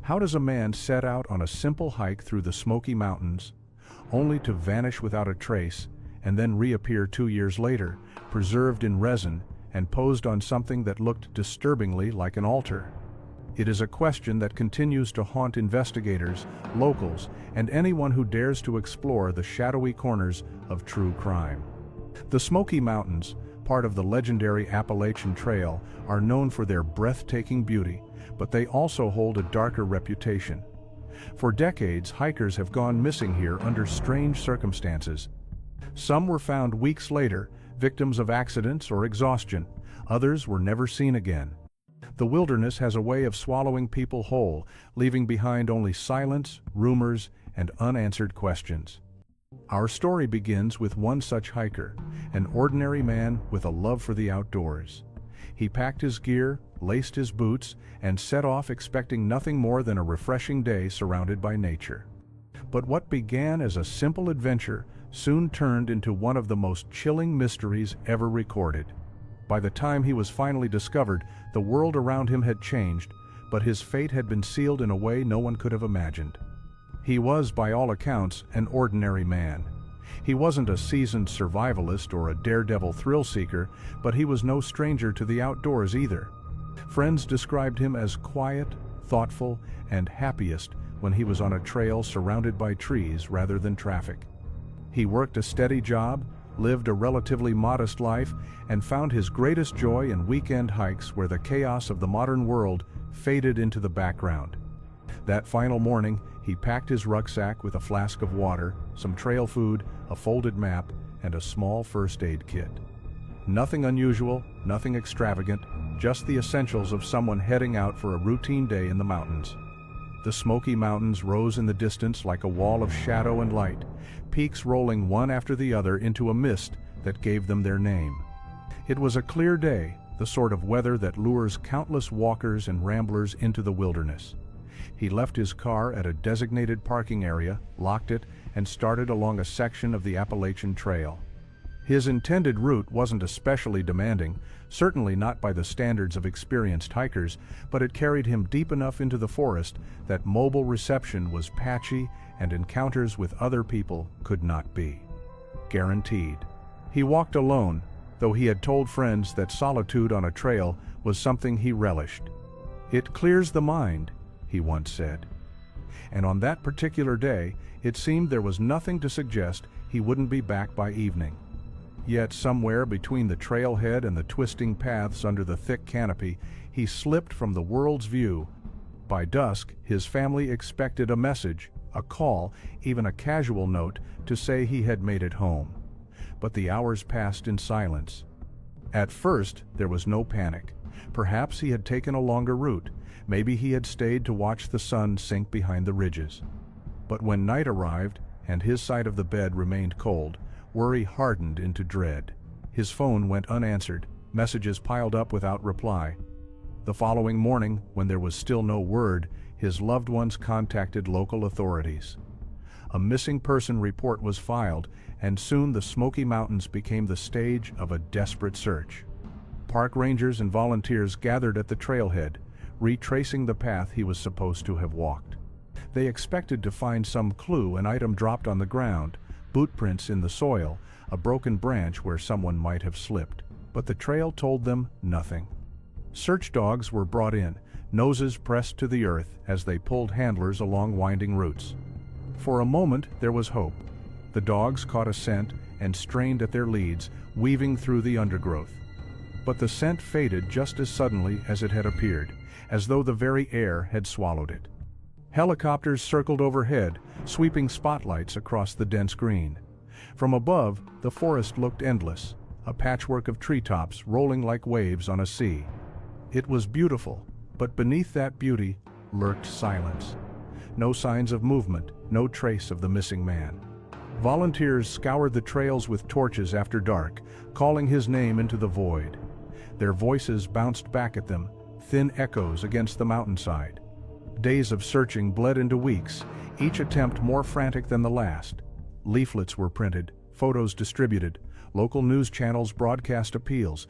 How does a man set out on a simple hike through the Smoky Mountains, only to vanish without a trace, and then reappear 2 years later, preserved in resin and posed on something that looked disturbingly like an altar? It is a question that continues to haunt investigators, locals, and anyone who dares to explore the shadowy corners of true crime. The Smoky Mountains, part of the legendary Appalachian Trail, are known for their breathtaking beauty, but they also hold a darker reputation. For decades, hikers have gone missing here under strange circumstances. Some were found weeks later, victims of accidents or exhaustion. Others were never seen again. The wilderness has a way of swallowing people whole, leaving behind only silence, rumors, and unanswered questions. Our story begins with one such hiker, an ordinary man with a love for the outdoors. He packed his gear, laced his boots, and set off expecting nothing more than a refreshing day surrounded by nature. But what began as a simple adventure soon turned into one of the most chilling mysteries ever recorded. By the time he was finally discovered, the world around him had changed, but his fate had been sealed in a way no one could have imagined. He was, by all accounts, an ordinary man. He wasn't a seasoned survivalist or a daredevil thrill-seeker, but he was no stranger to the outdoors either. Friends described him as quiet, thoughtful, and happiest when he was on a trail surrounded by trees rather than traffic. He worked a steady job, lived a relatively modest life, and found his greatest joy in weekend hikes where the chaos of the modern world faded into the background. That final morning, he packed his rucksack with a flask of water, some trail food, a folded map, and a small first aid kit. Nothing unusual, nothing extravagant, just the essentials of someone heading out for a routine day in the mountains. The Smoky Mountains rose in the distance like a wall of shadow and light, peaks rolling one after the other into a mist that gave them their name. It was a clear day, the sort of weather that lures countless walkers and ramblers into the wilderness. He left his car at a designated parking area, locked it, and started along a section of the Appalachian Trail. His intended route wasn't especially demanding, certainly not by the standards of experienced hikers, but it carried him deep enough into the forest that mobile reception was patchy and encounters with other people could not be guaranteed. He walked alone, though he had told friends that solitude on a trail was something he relished. "It clears the mind," he once said. And on that particular day, it seemed there was nothing to suggest he wouldn't be back by evening. Yet somewhere between the trailhead and the twisting paths under the thick canopy, he slipped from the world's view. By dusk, his family expected a message, a call, even a casual note to say he had made it home. But the hours passed in silence. At first, there was no panic. Perhaps he had taken a longer route. Maybe he had stayed to watch the sun sink behind the ridges. But when night arrived, and his side of the bed remained cold, worry hardened into dread. His phone went unanswered, messages piled up without reply. The following morning, when there was still no word, his loved ones contacted local authorities. A missing person report was filed, and soon the Smoky Mountains became the stage of a desperate search. Park rangers and volunteers gathered at the trailhead, retracing the path he was supposed to have walked. They expected to find some clue, an item dropped on the ground, boot prints in the soil, a broken branch where someone might have slipped. But the trail told them nothing. Search dogs were brought in, noses pressed to the earth as they pulled handlers along winding routes. For a moment, there was hope. The dogs caught a scent and strained at their leads, weaving through the undergrowth. But the scent faded just as suddenly as it had appeared, as though the very air had swallowed it. Helicopters circled overhead, sweeping spotlights across the dense green. From above, the forest looked endless, a patchwork of treetops rolling like waves on a sea. It was beautiful, but beneath that beauty lurked silence. No signs of movement, no trace of the missing man. Volunteers scoured the trails with torches after dark, calling his name into the void. Their voices bounced back at them, thin echoes against the mountainside. Days of searching bled into weeks, each attempt more frantic than the last. Leaflets were printed, photos distributed, local news channels broadcast appeals.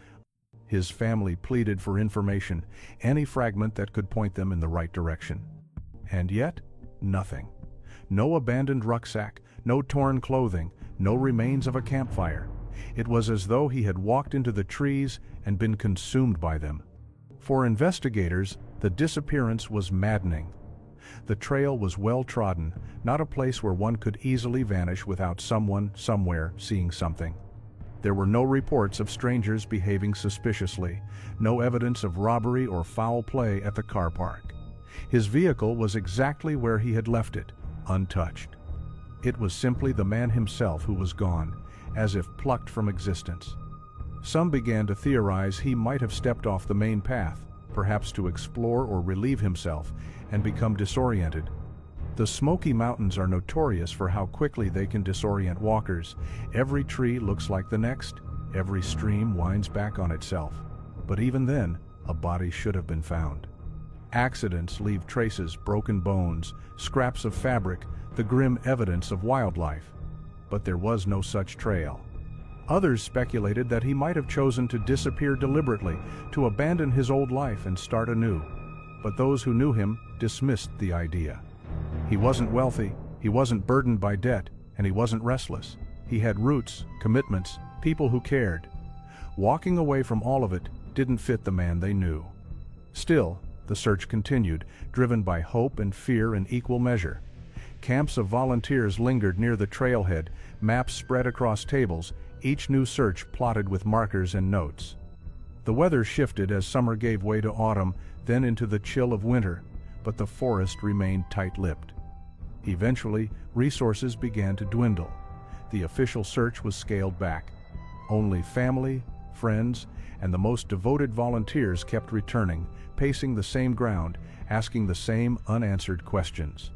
His family pleaded for information, any fragment that could point them in the right direction. And yet, nothing. No abandoned rucksack, no torn clothing, no remains of a campfire. It was as though he had walked into the trees and been consumed by them. For investigators, the disappearance was maddening. The trail was well trodden, not a place where one could easily vanish without someone, somewhere, seeing something. There were no reports of strangers behaving suspiciously, no evidence of robbery or foul play at the car park. His vehicle was exactly where he had left it, untouched. It was simply the man himself who was gone, as if plucked from existence. Some began to theorize he might have stepped off the main path, perhaps to explore or relieve himself, and become disoriented. The Smoky Mountains are notorious for how quickly they can disorient walkers. Every tree looks like the next, every stream winds back on itself. But even then, a body should have been found. Accidents leave traces, broken bones, scraps of fabric, the grim evidence of wildlife. But there was no such trail. Others speculated that he might have chosen to disappear deliberately, to abandon his old life and start anew. But those who knew him dismissed the idea. He wasn't wealthy, he wasn't burdened by debt, and he wasn't restless. He had roots, commitments, people who cared. Walking away from all of it didn't fit the man they knew. Still, the search continued, driven by hope and fear in equal measure. Camps of volunteers lingered near the trailhead, maps spread across tables, each new search plotted with markers and notes. The weather shifted as summer gave way to autumn, then into the chill of winter, but the forest remained tight-lipped. Eventually, resources began to dwindle. The official search was scaled back. Only family, friends, and the most devoted volunteers kept returning, pacing the same ground, asking the same unanswered questions.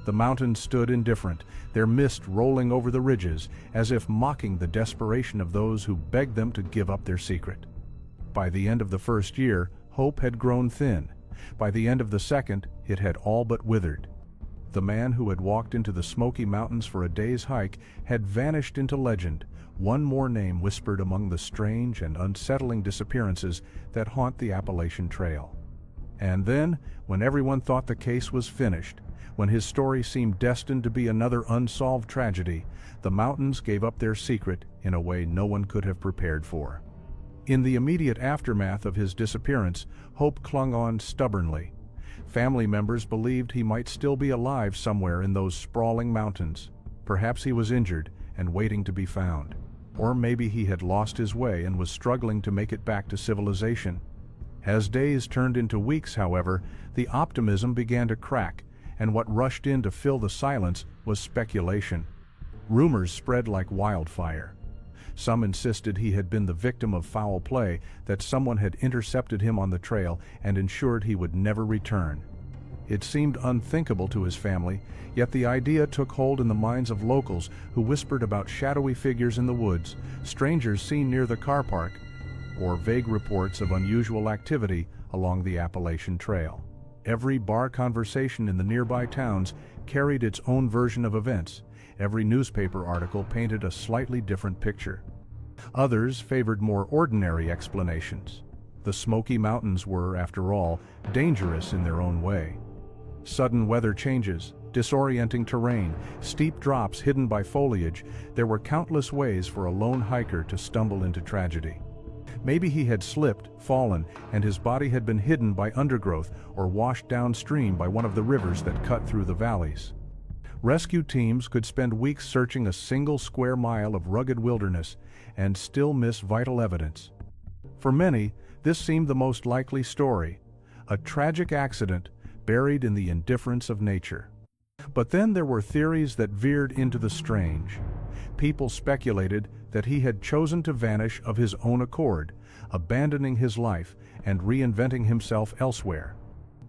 The mountains stood indifferent, their mist rolling over the ridges, as if mocking the desperation of those who begged them to give up their secret. By the end of the first year, hope had grown thin. By the end of the second, it had all but withered. The man who had walked into the Smoky Mountains for a day's hike had vanished into legend, one more name whispered among the strange and unsettling disappearances that haunt the Appalachian Trail. And then, when everyone thought the case was finished, when his story seemed destined to be another unsolved tragedy, the mountains gave up their secret in a way no one could have prepared for. In the immediate aftermath of his disappearance, hope clung on stubbornly. Family members believed he might still be alive somewhere in those sprawling mountains. Perhaps he was injured and waiting to be found. Or maybe he had lost his way and was struggling to make it back to civilization. As days turned into weeks, however, the optimism began to crack, and what rushed in to fill the silence was speculation. Rumors spread like wildfire. Some insisted he had been the victim of foul play, that someone had intercepted him on the trail and ensured he would never return. It seemed unthinkable to his family, yet the idea took hold in the minds of locals who whispered about shadowy figures in the woods, strangers seen near the car park, or vague reports of unusual activity along the Appalachian Trail. Every bar conversation in the nearby towns carried its own version of events. Every newspaper article painted a slightly different picture. Others favored more ordinary explanations. The Smoky Mountains were, after all, dangerous in their own way. Sudden weather changes, disorienting terrain, steep drops hidden by foliage, there were countless ways for a lone hiker to stumble into tragedy. Maybe he had slipped, fallen, and his body had been hidden by undergrowth or washed downstream by one of the rivers that cut through the valleys. Rescue teams could spend weeks searching a single square mile of rugged wilderness and still miss vital evidence. For many, this seemed the most likely story, a tragic accident buried in the indifference of nature. But then there were theories that veered into the strange. People speculated that he had chosen to vanish of his own accord, abandoning his life and reinventing himself elsewhere.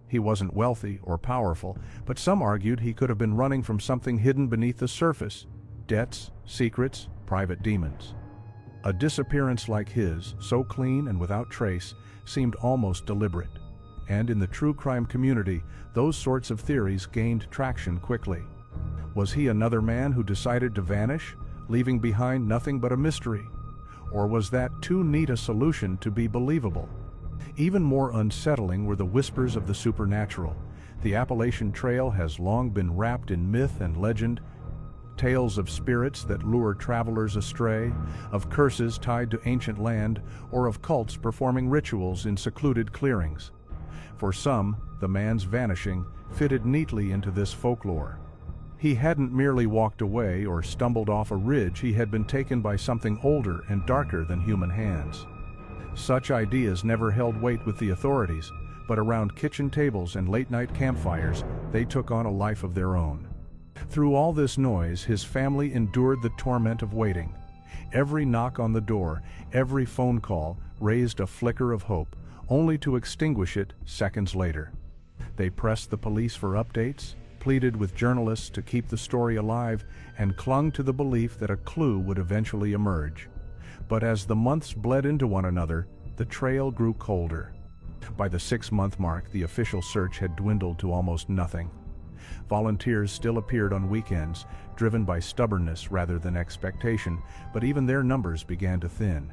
He wasn't wealthy or powerful, but some argued he could have been running from something hidden beneath the surface: debts, secrets, private demons. A disappearance like his, so clean and without trace, seemed almost deliberate. And in the true crime community, those sorts of theories gained traction quickly. Was he another man who decided to vanish, leaving behind nothing but a mystery? Or was that too neat a solution to be believable? Even more unsettling were the whispers of the supernatural, The Appalachian Trail has long been wrapped in myth and legend, tales of spirits that lure travelers astray, of curses tied to ancient land, or of cults performing rituals in secluded clearings. For some, the man's vanishing fitted neatly into this folklore. He hadn't merely walked away or stumbled off a ridge, he had been taken by something older and darker than human hands. Such ideas never held weight with the authorities, but around kitchen tables and late-night campfires, they took on a life of their own. Through all this noise, his family endured the torment of waiting. Every knock on the door, every phone call raised a flicker of hope, only to extinguish it seconds later. They pressed the police for updates, pleaded with journalists to keep the story alive, and clung to the belief that a clue would eventually emerge. But as the months bled into one another, the trail grew colder. By the 6-month mark, the official search had dwindled to almost nothing. Volunteers still appeared on weekends, driven by stubbornness rather than expectation, but even their numbers began to thin.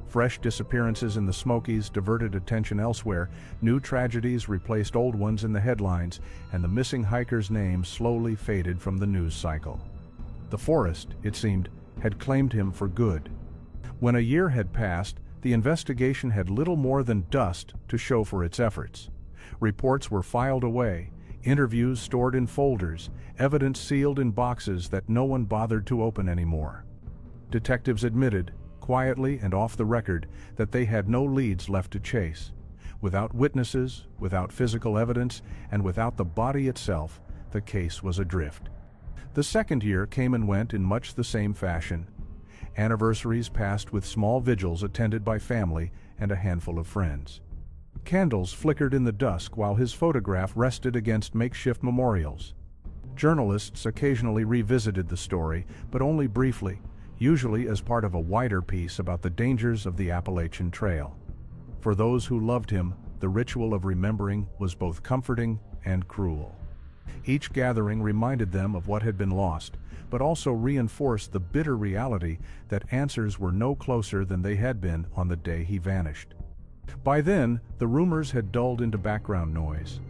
Fresh disappearances in the Smokies diverted attention elsewhere, new tragedies replaced old ones in the headlines, and the missing hiker's name slowly faded from the news cycle. The forest, it seemed, had claimed him for good. When a year had passed, the investigation had little more than dust to show for its efforts. Reports were filed away, interviews stored in folders, evidence sealed in boxes that no one bothered to open anymore. Detectives admitted, quietly and off the record, that they had no leads left to chase. Without witnesses, without physical evidence, and without the body itself, the case was adrift. The second year came and went in much the same fashion. Anniversaries passed with small vigils attended by family and a handful of friends. Candles flickered in the dusk while his photograph rested against makeshift memorials. Journalists occasionally revisited the story, but only briefly, usually as part of a wider piece about the dangers of the Appalachian Trail. For those who loved him, the ritual of remembering was both comforting and cruel. Each gathering reminded them of what had been lost, but also reinforced the bitter reality that answers were no closer than they had been on the day he vanished. By then, the rumors had dulled into background noise.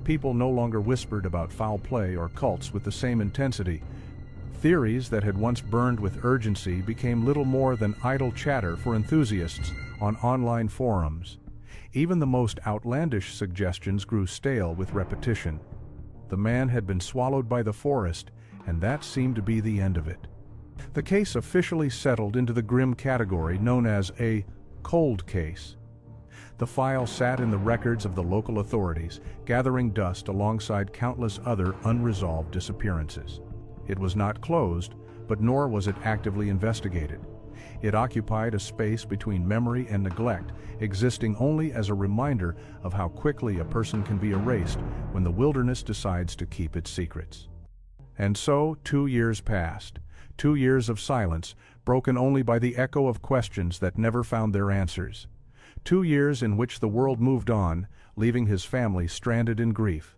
People no longer whispered about foul play or cults with the same intensity. Theories that had once burned with urgency became little more than idle chatter for enthusiasts on online forums. Even the most outlandish suggestions grew stale with repetition. The man had been swallowed by the forest, and that seemed to be the end of it. The case officially settled into the grim category known as a cold case. The file sat in the records of the local authorities, gathering dust alongside countless other unresolved disappearances. It was not closed, but nor was it actively investigated. It occupied a space between memory and neglect, existing only as a reminder of how quickly a person can be erased when the wilderness decides to keep its secrets. And so 2 years passed, 2 years of silence, broken only by the echo of questions that never found their answers. 2 years in which the world moved on, leaving his family stranded in grief.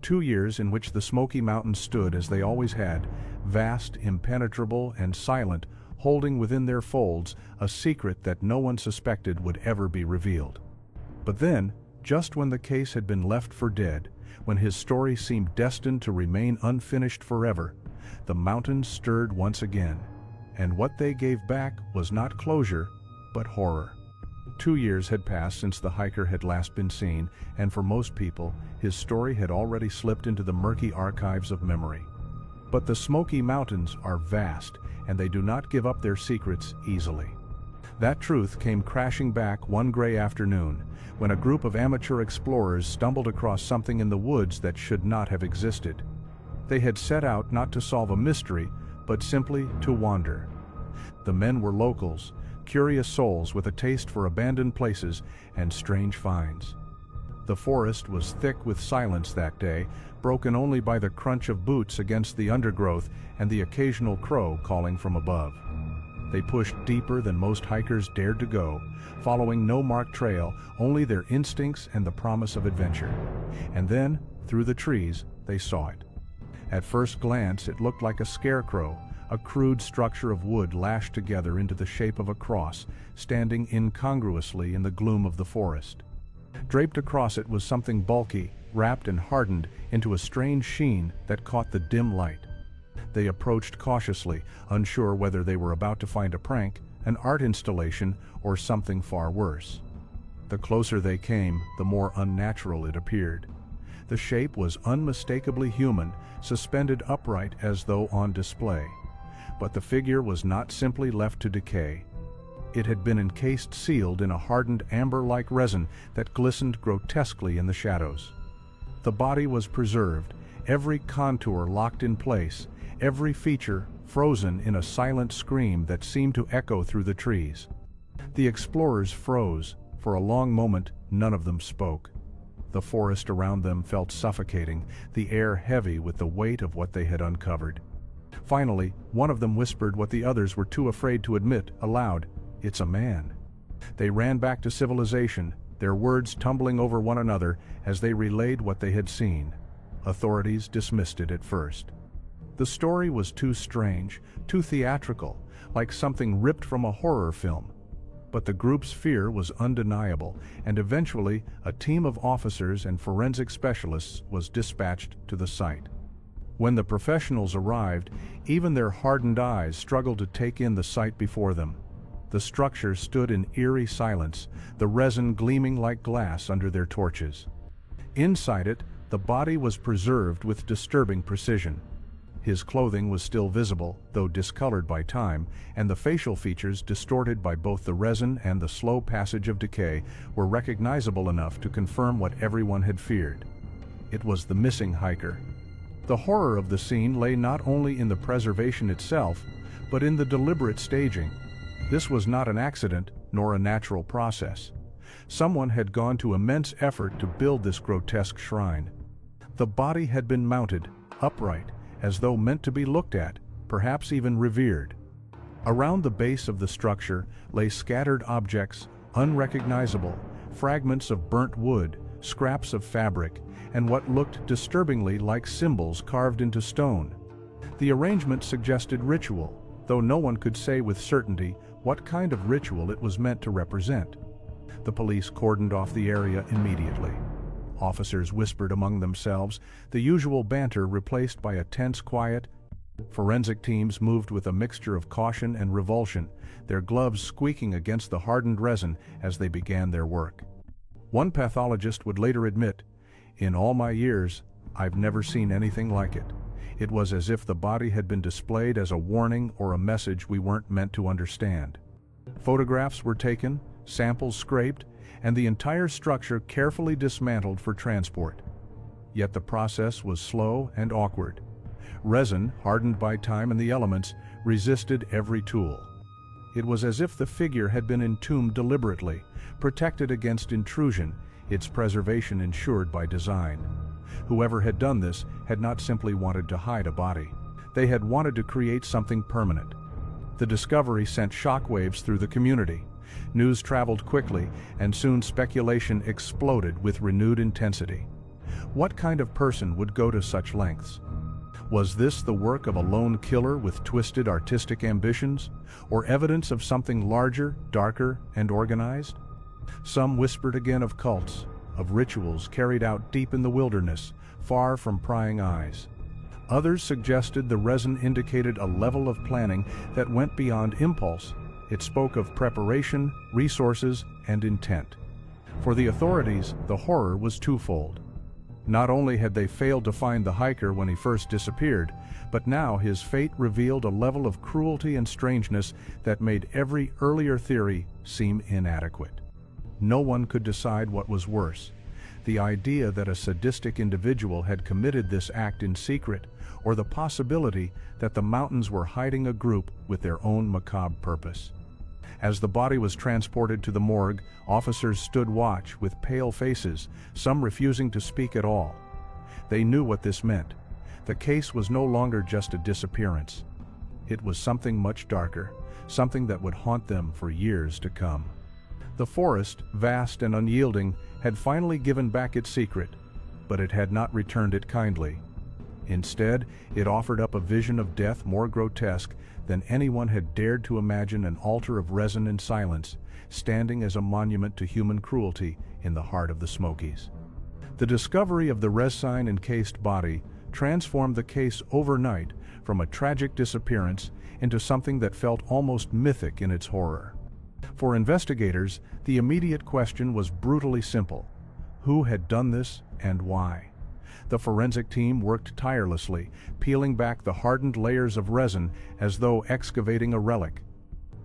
2 years in which the Smoky Mountains stood as they always had, vast, impenetrable, and silent, holding within their folds a secret that no one suspected would ever be revealed. But then, just when the case had been left for dead, when his story seemed destined to remain unfinished forever, the mountains stirred once again, and what they gave back was not closure, but horror. 2 years had passed since the hiker had last been seen, and for most people, his story had already slipped into the murky archives of memory. But the Smoky Mountains are vast, and they do not give up their secrets easily. That truth came crashing back one gray afternoon, when a group of amateur explorers stumbled across something in the woods that should not have existed. They had set out not to solve a mystery, but simply to wander. The men were locals, curious souls with a taste for abandoned places and strange finds. The forest was thick with silence that day, broken only by the crunch of boots against the undergrowth and the occasional crow calling from above. They pushed deeper than most hikers dared to go, following no marked trail, only their instincts and the promise of adventure. And then, through the trees, they saw it. At first glance, it looked like a scarecrow, a crude structure of wood lashed together into the shape of a cross, standing incongruously in the gloom of the forest. Draped across it was something bulky, wrapped and hardened into a strange sheen that caught the dim light. They approached cautiously, unsure whether they were about to find a prank, an art installation, or something far worse. The closer they came, the more unnatural it appeared. The shape was unmistakably human, suspended upright as though on display. But the figure was not simply left to decay. It had been encased sealed in a hardened amber-like resin that glistened grotesquely in the shadows. The body was preserved, every contour locked in place, every feature frozen in a silent scream that seemed to echo through the trees. The explorers froze. For a long moment, none of them spoke. The forest around them felt suffocating, the air heavy with the weight of what they had uncovered. Finally, one of them whispered what the others were too afraid to admit aloud: "It's a man." They ran back to civilization, their words tumbling over one another as they relayed what they had seen. Authorities dismissed it at first. The story was too strange, too theatrical, like something ripped from a horror film. But the group's fear was undeniable, and eventually a team of officers and forensic specialists was dispatched to the site. When the professionals arrived, even their hardened eyes struggled to take in the sight before them. The structure stood in eerie silence, the resin gleaming like glass under their torches. Inside it, the body was preserved with disturbing precision. His clothing was still visible, though discolored by time, and the facial features, distorted by both the resin and the slow passage of decay, were recognizable enough to confirm what everyone had feared. It was the missing hiker. The horror of the scene lay not only in the preservation itself, but in the deliberate staging. This was not an accident, nor a natural process. Someone had gone to immense effort to build this grotesque shrine. The body had been mounted, upright, as though meant to be looked at, perhaps even revered. Around the base of the structure lay scattered objects, unrecognizable, fragments of burnt wood, scraps of fabric, and what looked disturbingly like symbols carved into stone. The arrangement suggested ritual, though no one could say with certainty what kind of ritual it was meant to represent. The police cordoned off the area immediately. Officers whispered among themselves, the usual banter replaced by a tense quiet. Forensic teams moved with a mixture of caution and revulsion, their gloves squeaking against the hardened resin as they began their work. One pathologist would later admit, "In all my years, I've never seen anything like it. It was as if the body had been displayed as a warning or a message we weren't meant to understand." Photographs were taken, samples scraped, and the entire structure carefully dismantled for transport. Yet the process was slow and awkward. Resin, hardened by time and the elements, resisted every tool. It was as if the figure had been entombed deliberately, protected against intrusion, its preservation ensured by design. Whoever had done this had not simply wanted to hide a body. They had wanted to create something permanent. The discovery sent shockwaves through the community. News traveled quickly, and soon speculation exploded with renewed intensity. What kind of person would go to such lengths? Was this the work of a lone killer with twisted artistic ambitions, or evidence of something larger, darker, and organized? Some whispered again of cults, of rituals carried out deep in the wilderness, far from prying eyes. Others suggested the resin indicated a level of planning that went beyond impulse. It spoke of preparation, resources, and intent. For the authorities, the horror was twofold. Not only had they failed to find the hiker when he first disappeared, but now his fate revealed a level of cruelty and strangeness that made every earlier theory seem inadequate. No one could decide what was worse: the idea that a sadistic individual had committed this act in secret, or the possibility that the mountains were hiding a group with their own macabre purpose. As the body was transported to the morgue, officers stood watch with pale faces, some refusing to speak at all. They knew what this meant. The case was no longer just a disappearance. It was something much darker, something that would haunt them for years to come. The forest, vast and unyielding, had finally given back its secret, but it had not returned it kindly. Instead, it offered up a vision of death more grotesque than anyone had dared to imagine: an altar of resin and silence, standing as a monument to human cruelty in the heart of the Smokies. The discovery of the resin-encased body transformed the case overnight from a tragic disappearance into something that felt almost mythic in its horror. For investigators, the immediate question was brutally simple: who had done this and why? The forensic team worked tirelessly, peeling back the hardened layers of resin as though excavating a relic.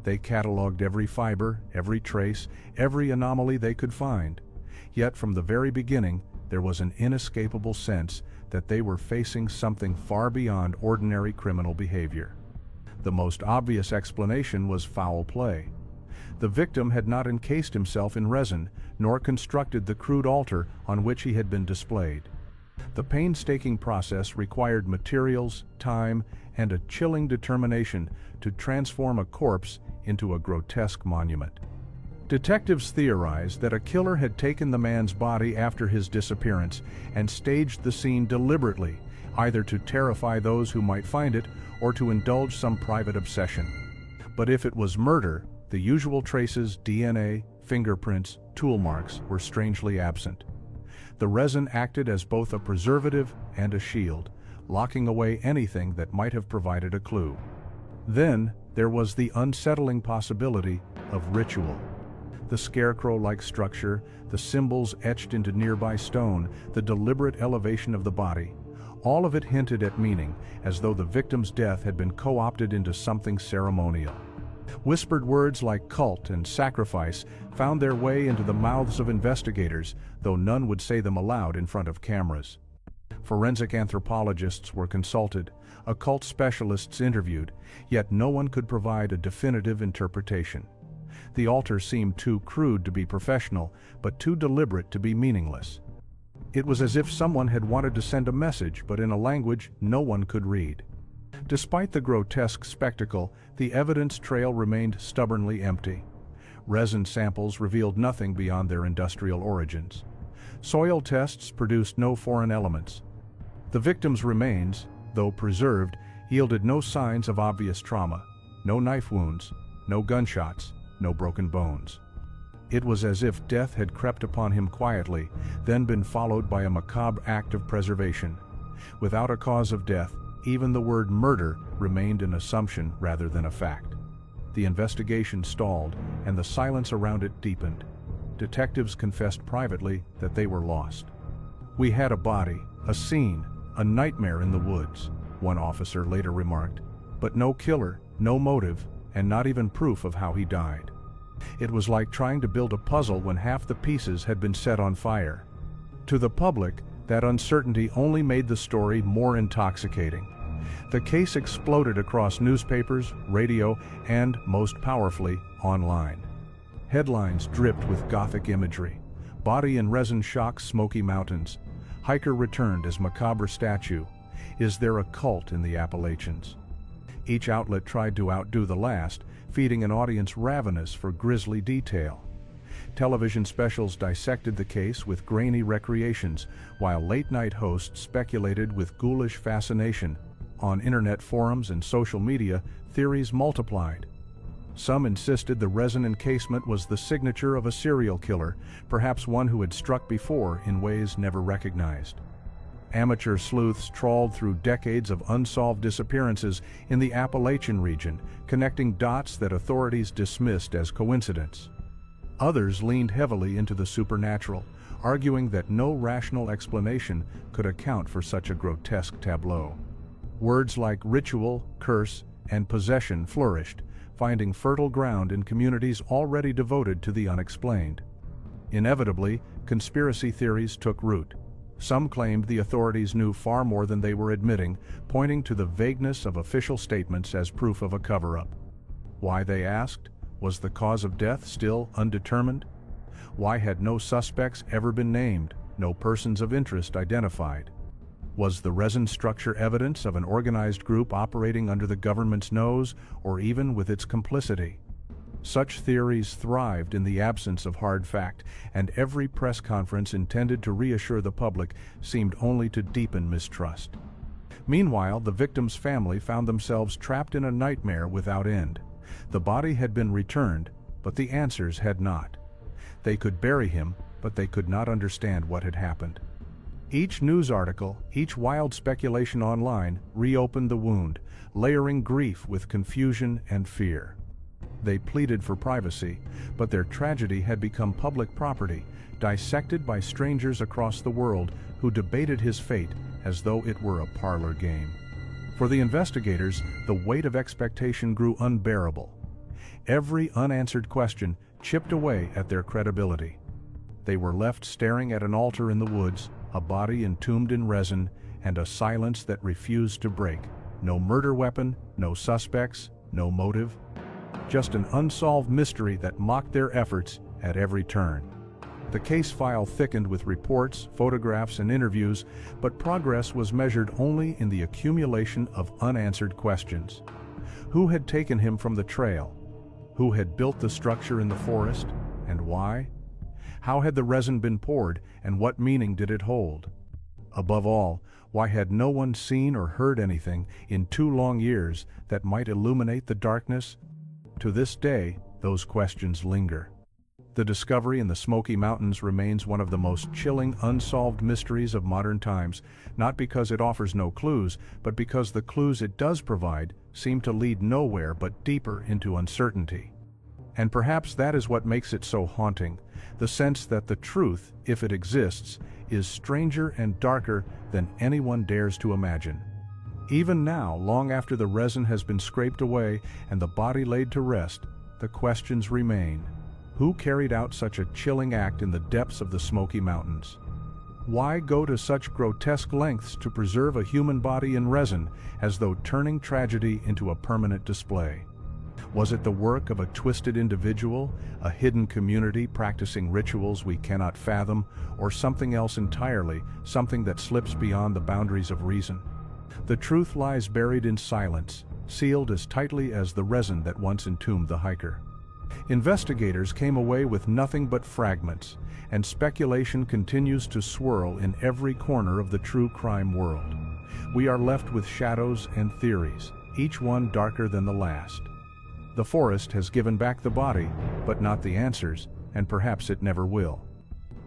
They cataloged every fiber, every trace, every anomaly they could find. Yet from the very beginning, there was an inescapable sense that they were facing something far beyond ordinary criminal behavior. The most obvious explanation was foul play. The victim had not encased himself in resin, nor constructed the crude altar on which he had been displayed. The painstaking process required materials, time, and a chilling determination to transform a corpse into a grotesque monument. Detectives theorized that a killer had taken the man's body after his disappearance and staged the scene deliberately, either to terrify those who might find it or to indulge some private obsession. But if it was murder, the usual traces, DNA, fingerprints, tool marks, were strangely absent. The resin acted as both a preservative and a shield, locking away anything that might have provided a clue. Then, there was the unsettling possibility of ritual. The scarecrow-like structure, the symbols etched into nearby stone, the deliberate elevation of the body, all of it hinted at meaning, as though the victim's death had been co-opted into something ceremonial. Whispered words like cult and sacrifice found their way into the mouths of investigators, though none would say them aloud in front of cameras. Forensic anthropologists were consulted, occult specialists interviewed, yet no one could provide a definitive interpretation. The altar seemed too crude to be professional, but too deliberate to be meaningless. It was as if someone had wanted to send a message, but in a language no one could read. Despite the grotesque spectacle, the evidence trail remained stubbornly empty. Resin samples revealed nothing beyond their industrial origins. Soil tests produced no foreign elements. The victim's remains, though preserved, yielded no signs of obvious trauma, no knife wounds, no gunshots, no broken bones. It was as if death had crept upon him quietly, then been followed by a macabre act of preservation. Without a cause of death, even the word murder remained an assumption rather than a fact. The investigation stalled, and the silence around it deepened. Detectives confessed privately that they were lost. "We had a body, a scene, a nightmare in the woods," one officer later remarked, "but no killer, no motive, and not even proof of how he died. It was like trying to build a puzzle when half the pieces had been set on fire." To the public, that uncertainty only made the story more intoxicating. The case exploded across newspapers, radio, and, most powerfully, online. Headlines dripped with Gothic imagery. Body in resin shocks Smoky Mountains. Hiker returned as macabre statue. Is there a cult in the Appalachians? Each outlet tried to outdo the last, feeding an audience ravenous for grisly detail. Television specials dissected the case with grainy recreations, while late-night hosts speculated with ghoulish fascination. On internet forums and social media, theories multiplied. Some insisted the resin encasement was the signature of a serial killer, perhaps one who had struck before in ways never recognized. Amateur sleuths trawled through decades of unsolved disappearances in the Appalachian region, connecting dots that authorities dismissed as coincidence. Others leaned heavily into the supernatural, arguing that no rational explanation could account for such a grotesque tableau. Words like ritual, curse, and possession flourished, finding fertile ground in communities already devoted to the unexplained. Inevitably, conspiracy theories took root. Some claimed the authorities knew far more than they were admitting, pointing to the vagueness of official statements as proof of a cover-up. Why, they asked? Was the cause of death still undetermined? Why had no suspects ever been named, no persons of interest identified? Was the resin structure evidence of an organized group operating under the government's nose, or even with its complicity? Such theories thrived in the absence of hard fact, and every press conference intended to reassure the public seemed only to deepen mistrust. Meanwhile, the victim's family found themselves trapped in a nightmare without end. The body had been returned, but the answers had not. They could bury him, but they could not understand what had happened. Each news article, each wild speculation online, reopened the wound, layering grief with confusion and fear. They pleaded for privacy, but their tragedy had become public property, dissected by strangers across the world who debated his fate as though it were a parlor game. For the investigators, the weight of expectation grew unbearable. Every unanswered question chipped away at their credibility. They were left staring at an altar in the woods, a body entombed in resin, and a silence that refused to break. No murder weapon, no suspects, no motive. Just an unsolved mystery that mocked their efforts at every turn. The case file thickened with reports, photographs, and interviews, but progress was measured only in the accumulation of unanswered questions. Who had taken him from the trail? Who had built the structure in the forest, and why? How had the resin been poured, and what meaning did it hold? Above all, why had no one seen or heard anything in 2 long years that might illuminate the darkness? To this day, those questions linger. The discovery in the Smoky Mountains remains one of the most chilling unsolved mysteries of modern times, not because it offers no clues, but because the clues it does provide seem to lead nowhere but deeper into uncertainty. And perhaps that is what makes it so haunting, the sense that the truth, if it exists, is stranger and darker than anyone dares to imagine. Even now, long after the resin has been scraped away and the body laid to rest, the questions remain. Who carried out such a chilling act in the depths of the Smoky Mountains? Why go to such grotesque lengths to preserve a human body in resin, as though turning tragedy into a permanent display? Was it the work of a twisted individual, a hidden community practicing rituals we cannot fathom, or something else entirely, something that slips beyond the boundaries of reason? The truth lies buried in silence, sealed as tightly as the resin that once entombed the hiker. Investigators came away with nothing but fragments, and speculation continues to swirl in every corner of the true crime world. We are left with shadows and theories, each one darker than the last. The forest has given back the body, but not the answers, and perhaps it never will.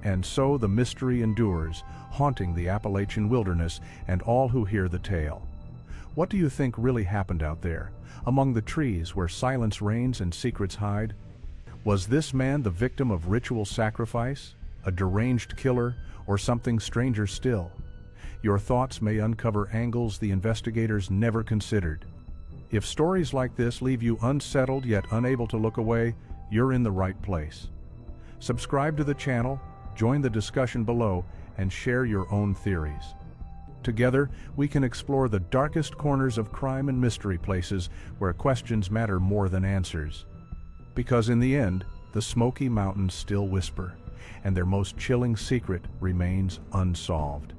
And so the mystery endures, haunting the Appalachian wilderness and all who hear the tale. What do you think really happened out there, among the trees where silence reigns and secrets hide? Was this man the victim of ritual sacrifice, a deranged killer, or something stranger still? Your thoughts may uncover angles the investigators never considered. If stories like this leave you unsettled yet unable to look away, you're in the right place. Subscribe to the channel, join the discussion below, and share your own theories. Together, we can explore the darkest corners of crime and mystery, places where questions matter more than answers. Because in the end, the Smoky Mountains still whisper, and their most chilling secret remains unsolved.